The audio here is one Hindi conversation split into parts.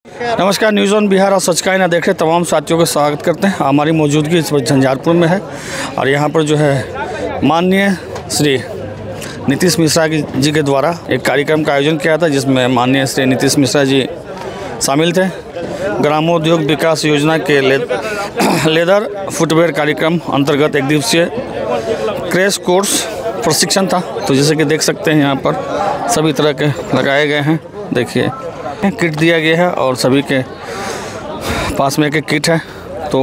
नमस्कार, न्यूज़ ऑन बिहार और सच का आईना देख रहे तमाम साथियों का स्वागत करते हैं। हमारी मौजूदगी इस वक्त झंझारपुर में है और यहाँ पर जो है माननीय श्री नीतीश मिश्रा जी के द्वारा एक कार्यक्रम का आयोजन किया था, जिसमें माननीय श्री नीतीश मिश्रा जी शामिल थे। ग्रामोद्योग विकास योजना के लेदर फुटवेयर कार्यक्रम अंतर्गत एक दिवसीय क्रैश कोर्स प्रशिक्षण था। तो जैसे कि देख सकते हैं यहाँ पर सभी तरह के लगाए गए हैं। देखिए किट दिया गया है और सभी के पास में एक किट है। तो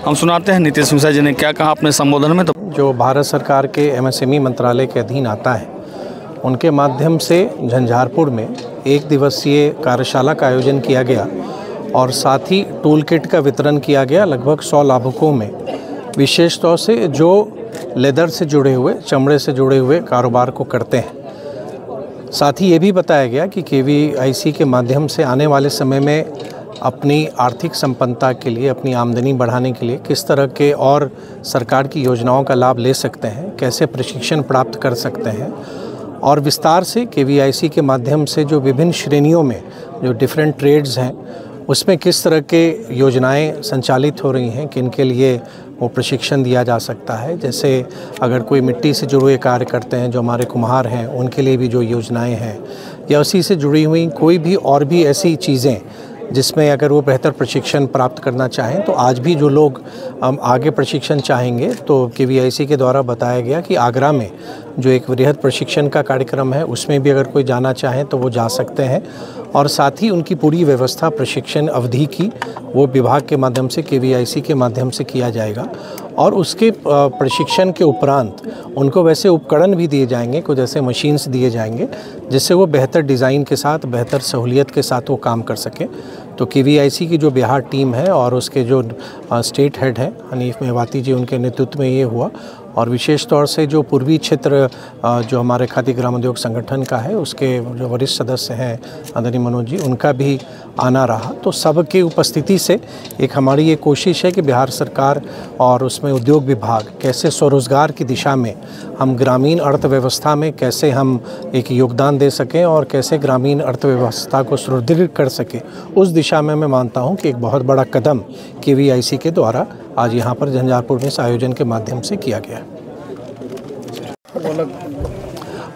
हम सुनाते हैं नीतीश मिश्रा जी ने क्या कहा अपने संबोधन में। तो जो भारत सरकार के एमएसएमई मंत्रालय के अधीन आता है, उनके माध्यम से झंझारपुर में एक दिवसीय कार्यशाला का आयोजन किया गया और साथ ही टूल किट का वितरण किया गया लगभग 100 लाभुकों में, विशेष तौर से जो लेदर से जुड़े हुए, चमड़े से जुड़े हुए कारोबार को करते हैं। साथ ही ये भी बताया गया कि केवीआईसी के माध्यम से आने वाले समय में अपनी आर्थिक संपन्नता के लिए, अपनी आमदनी बढ़ाने के लिए किस तरह के और सरकार की योजनाओं का लाभ ले सकते हैं, कैसे प्रशिक्षण प्राप्त कर सकते हैं और विस्तार से केवीआईसी के माध्यम से जो विभिन्न श्रेणियों में जो डिफरेंट ट्रेड्स हैं उसमें किस तरह के योजनाएं संचालित हो रही हैं, किन के लिए वो प्रशिक्षण दिया जा सकता है। जैसे अगर कोई मिट्टी से जुड़े हुए कार्य करते हैं, जो हमारे कुम्हार हैं, उनके लिए भी जो योजनाएं हैं, या उसी से जुड़ी हुई कोई भी और भी ऐसी चीज़ें जिसमें अगर वो बेहतर प्रशिक्षण प्राप्त करना चाहें, तो आज भी जो लोग आगे प्रशिक्षण चाहेंगे तो केवीआईसी के द्वारा बताया गया कि आगरा में जो एक वृहद प्रशिक्षण का कार्यक्रम है, उसमें भी अगर कोई जाना चाहें तो वो जा सकते हैं। और साथ ही उनकी पूरी व्यवस्था प्रशिक्षण अवधि की वो विभाग के माध्यम से, केवीआईसी के माध्यम से किया जाएगा। और उसके प्रशिक्षण के उपरांत उनको वैसे उपकरण भी दिए जाएंगे, कुछ ऐसे मशीन्स दिए जाएंगे जिससे वो बेहतर डिज़ाइन के साथ, बेहतर सहूलियत के साथ वो काम कर सकें। तो केवीआईसी की जो बिहार टीम है और उसके जो स्टेट हेड हैं हनीफ मेवाती जी, उनके नेतृत्व में ये हुआ। और विशेष तौर से जो पूर्वी क्षेत्र जो हमारे खादी ग्रामोद्योग संगठन का है, उसके जो वरिष्ठ सदस्य हैं आदरणीय मनोज जी, उनका भी आना रहा। तो सबकी उपस्थिति से एक हमारी ये कोशिश है कि बिहार सरकार और उसमें उद्योग विभाग कैसे स्वरोजगार की दिशा में हम ग्रामीण अर्थव्यवस्था में कैसे हम एक योगदान दे सकें और कैसे ग्रामीण अर्थव्यवस्था को सुदृढ़ कर सकें, उस दिशा में मैं मानता हूँ कि एक बहुत बड़ा कदम केवीआईसी के द्वारा आज यहाँ पर झंझारपुर में इस आयोजन के माध्यम से किया गया।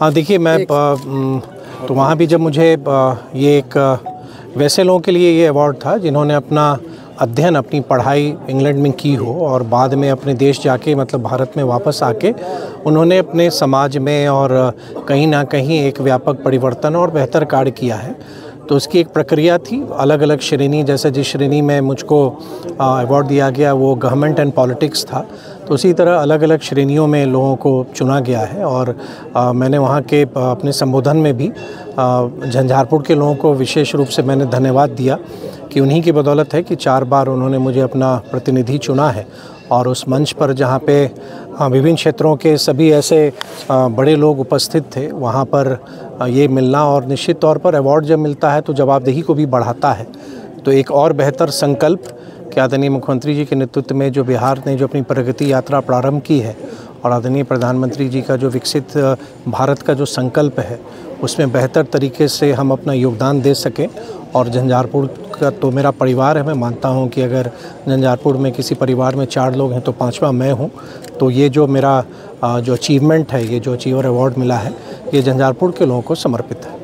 हाँ, देखिए मैं तो वहाँ भी जब मुझे ये एक वैसे लोगों के लिए ये अवार्ड था जिन्होंने अपना अध्ययन, अपनी पढ़ाई इंग्लैंड में की हो और बाद में अपने देश जाके, मतलब भारत में वापस आके उन्होंने अपने समाज में और कहीं ना कहीं एक व्यापक परिवर्तन और बेहतर कार्य किया है। तो उसकी एक प्रक्रिया थी, अलग अलग श्रेणी, जैसे जिस श्रेणी में मुझको अवार्ड दिया गया वो गवर्नमेंट एंड पॉलिटिक्स था, तो उसी तरह अलग अलग श्रेणियों में लोगों को चुना गया है। और मैंने वहाँ के अपने संबोधन में भी झंझारपुर के लोगों को विशेष रूप से मैंने धन्यवाद दिया कि उन्हीं की बदौलत है कि 4 बार उन्होंने मुझे अपना प्रतिनिधि चुना है। और उस मंच पर जहाँ पे विभिन्न क्षेत्रों के सभी ऐसे बड़े लोग उपस्थित थे, वहाँ पर ये मिलना और निश्चित तौर पर अवार्ड जब मिलता है तो जवाबदेही को भी बढ़ाता है। तो एक और बेहतर संकल्प कि आदरणीय मुख्यमंत्री जी के नेतृत्व में जो बिहार ने जो अपनी प्रगति यात्रा प्रारंभ की है और आदरणीय प्रधानमंत्री जी का जो विकसित भारत का जो संकल्प है, उसमें बेहतर तरीके से हम अपना योगदान दे सकें। और झंझारपुर का तो मेरा परिवार है, मैं मानता हूं कि अगर झंझारपुर में किसी परिवार में 4 लोग हैं तो 5वां मैं हूं। तो ये जो मेरा जो अचीवमेंट है, ये जो अचीवर अवार्ड मिला है, ये झंझारपुर के लोगों को समर्पित है।